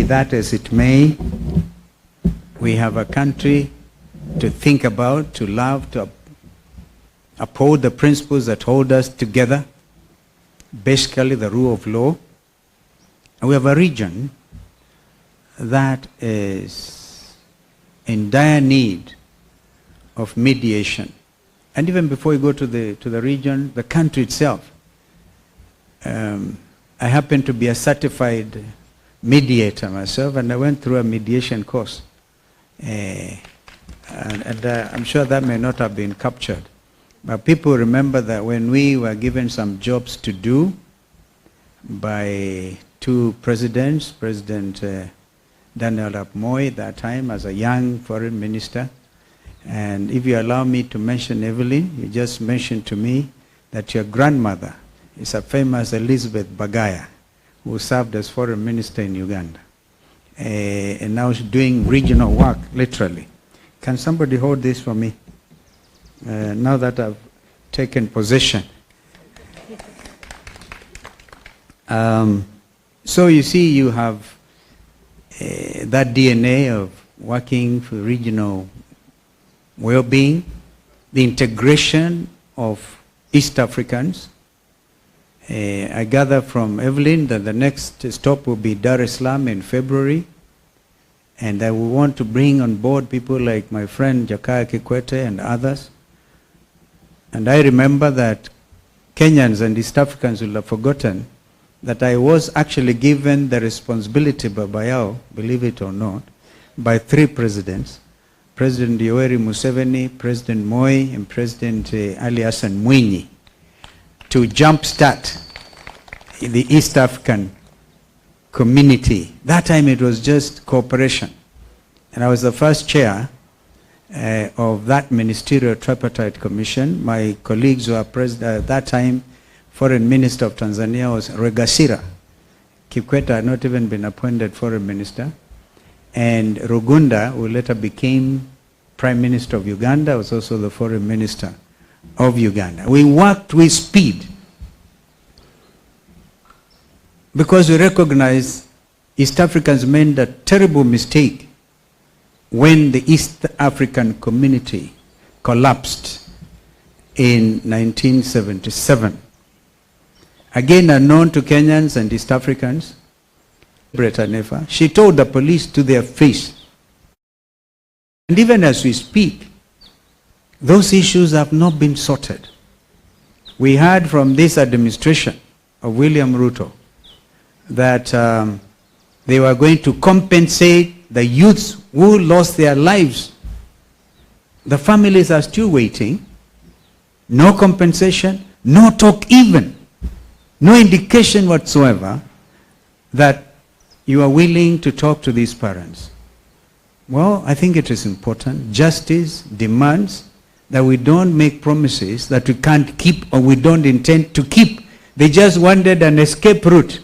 Be that as it may, we have a country to think about, to love, to uphold the principles that hold us together, basically the rule of law. And we have a region that is in dire need of mediation. And even before we go to the region, the country itself. I happen to be a mediator myself, and I went through a mediation course. And I'm sure that may not have been captured. But people remember that when we were given some jobs to do by two presidents, President Daniel Arap Moi at that time as a young foreign minister. And if you allow me to mention Evelyn, you just mentioned to me that your grandmother is a famous Elizabeth Bagaya, who served as foreign minister in Uganda. And now she's doing regional work, literally. Can somebody hold this for me? Now that I've taken possession. So you see, you have that DNA of working for regional well-being, the integration of East Africans. I gather from Evelyn that the next stop will be Dar es Salaam in February. And I will want to bring on board people like my friend Jakaya Kikwete and others. And I remember that Kenyans and East Africans will have forgotten that I was actually given the responsibility by Bayao, believe it or not, by three presidents. President Yoweri Museveni, President Moi, and President Ali Hassan Mwinyi, to jumpstart the East African community. That time it was just cooperation. And I was the first chair of that ministerial tripartite commission. My colleagues were president at that time. Foreign Minister of Tanzania was Regasira. Kikwete had not even been appointed foreign minister. And Rugunda, who later became Prime Minister of Uganda, was also the foreign minister of Uganda. We worked with speed because we recognized East Africans made a terrible mistake when the East African community collapsed in 1977. Again, unknown to Kenyans and East Africans, Bretta Nefa, she told the police to their face. And even as we speak, those issues have not been sorted. We heard from this administration of William Ruto that they were going to compensate the youths who lost their lives. The families are still waiting. No compensation, no talk even, no indication whatsoever that you are willing to talk to these parents. Well, I think it is important. Justice demands that we don't make promises that we can't keep or we don't intend to keep. They just wanted an escape route,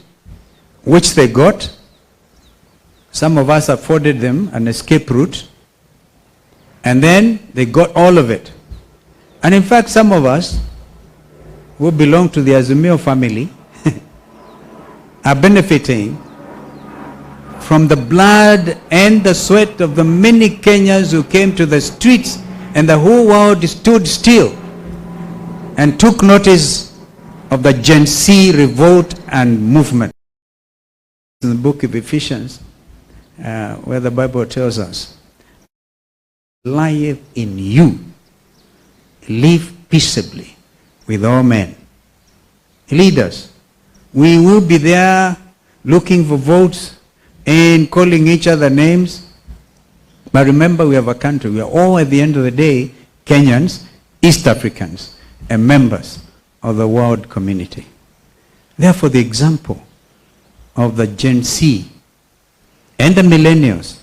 which they got. Some of us afforded them an escape route, and then they got all of it. And in fact, some of us who belong to the Azumio family are benefiting from the blood and the sweat of the many Kenyans who came to the streets, and the whole world stood still and took notice of the Gen Z revolt and movement. In the book of Ephesians, where the Bible tells us, live in you, live peaceably with all men. Leaders, we will be there looking for votes and calling each other names. But remember, we have a country. We are all, at the end of the day, Kenyans, East Africans, and members of the world community. Therefore, the example of the Gen Z and the millennials.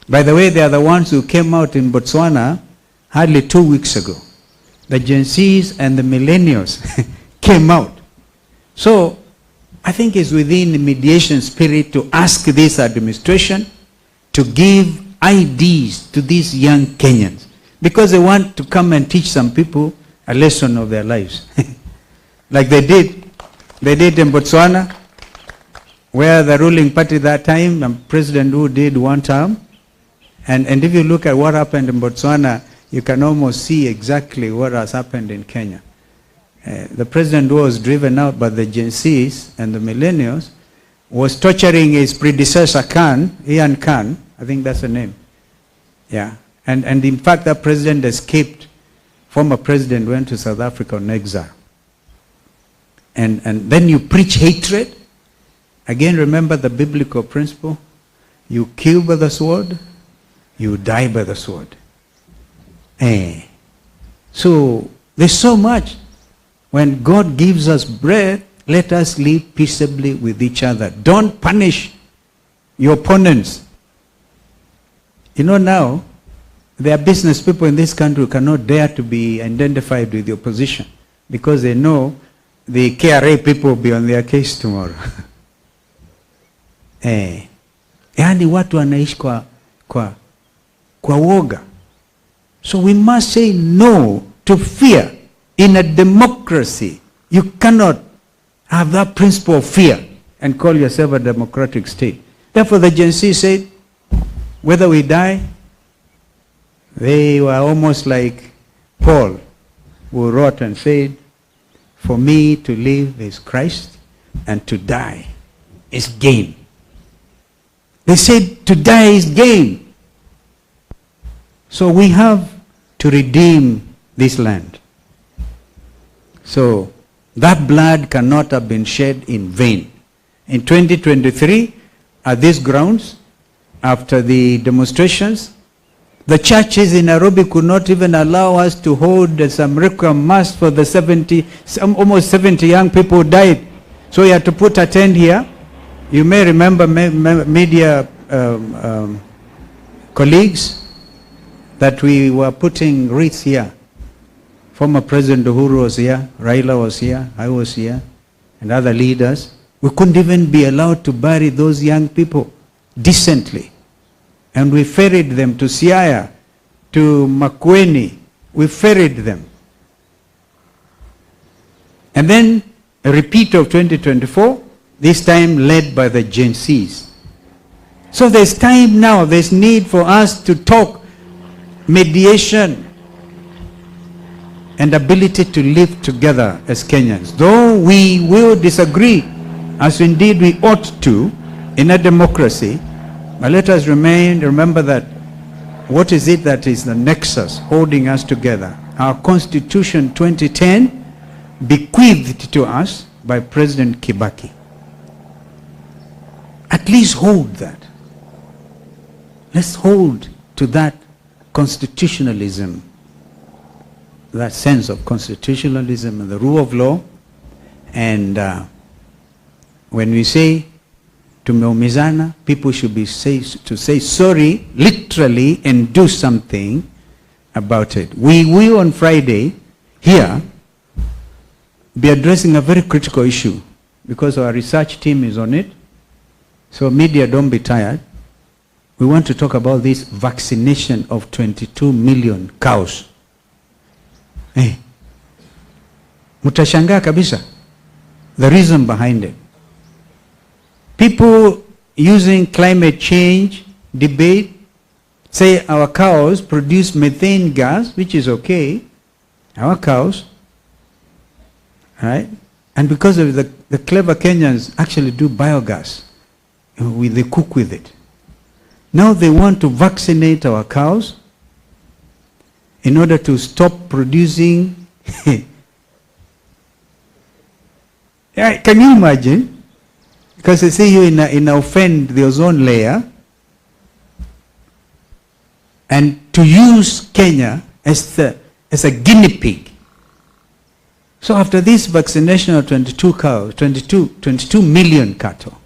By the way, they are the ones who came out in Botswana hardly 2 weeks ago. The Gen Zs and the millennials came out. So, I think it's within the mediation spirit to ask this administration to give IDs to these young Kenyans, because they want to come and teach some people a lesson of their lives. Like they did in Botswana. where the ruling party that time, President who did one term, and if you look at what happened in Botswana, you can almost see exactly what has happened in Kenya. The president who was driven out by the Gen Zs and the millennials was torturing his predecessor Ian Khan, I think that's the name. Yeah. And in fact, that president escaped. Former president went to South Africa on exile. And then you preach hatred. Again, remember the biblical principle. You kill by the sword, you die by the sword. So there's so much. When God gives us bread, let us live peaceably with each other. Don't punish your opponents. You know now, there are business people in this country who cannot dare to be identified with the opposition because they know the KRA people will be on their case tomorrow. Yani watu wanaishi kwa woga. So we must say no to fear. In a democracy, you cannot have that principle of fear and call yourself a democratic state. Therefore, the Gen Z said, whether we die, they were almost like Paul, who wrote and said, for me to live is Christ, and to die is gain. They said to die is gain. So we have to redeem this land. So that blood cannot have been shed in vain. In 2023, at these grounds, after the demonstrations, the churches in Nairobi could not even allow us to hold some requiem mass for the almost 70 young people who died. So we had to put a tent here. You may remember media colleagues that we were putting wreaths here. Former President Uhuru was here, Raila was here, I was here, and other leaders. We couldn't even be allowed to bury those young people decently. And we ferried them to Siaya, to Makueni. We ferried them. And then a repeat of 2024, this time led by the Gen Zs. So there's time now, there's need for us to talk mediation and ability to live together as Kenyans. Though we will disagree, as indeed we ought to in a democracy, but let us remember that what is it that is the nexus holding us together? Our Constitution 2010, bequeathed to us by President Kibaki. At least hold that. Let's hold to that constitutionalism, that sense of constitutionalism and the rule of law. And when we say tumeumizana, people should be to say sorry literally and do something about it. We will on Friday here be addressing a very critical issue because our research team is on it. So media, don't be tired. We want to talk about this vaccination of 22 million cows. Mutashangaa kabisa the reason behind it. People using climate change debate say our cows produce methane gas, which is okay. Our cows, right? And because of the clever Kenyans actually do biogas. They cook with it. Now they want to vaccinate our cows in order to stop producing. Yeah, can you imagine? Because they say you in offend the ozone layer, and to use Kenya as a guinea pig. So after this vaccination of 22 million cattle,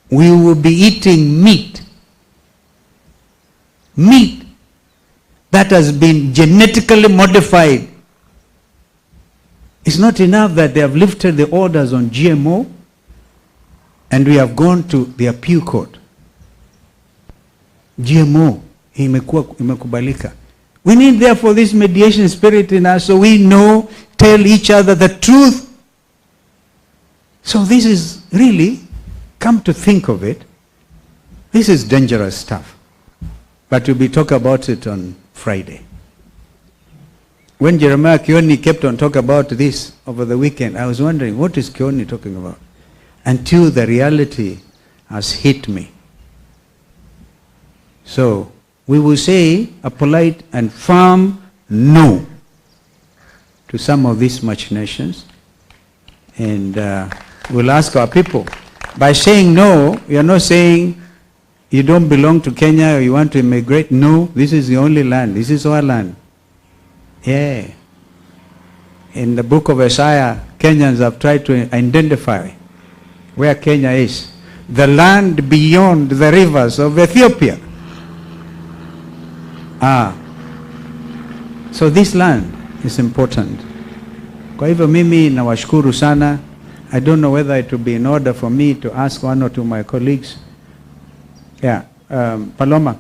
we will be eating meat that has been genetically modified. It's not enough that they have lifted the orders on GMO and we have gone to the appeal court. GMO imekubalika. We need therefore this mediation spirit in us so we know, tell each other the truth. So this is really come to think of it, this is dangerous stuff. But we'll be talking about it on Friday. When Jeremiah Kioni kept on talking about this over the weekend, I was wondering, what is Kioni talking about? Until the reality has hit me. So, we will say a polite and firm no to some of these machinations. And we'll ask our people. By saying no, we are not saying you don't belong to Kenya or you want to immigrate. No, this is the only land. This is our land. Yeah. In the book of Isaiah, Kenyans have tried to identify where Kenya is. The land beyond the rivers of Ethiopia. So this land is important. Kwa hivyo mimi nawashukuru sana. I don't know whether it will be in order for me to ask one or two of my colleagues. Yeah, Paloma.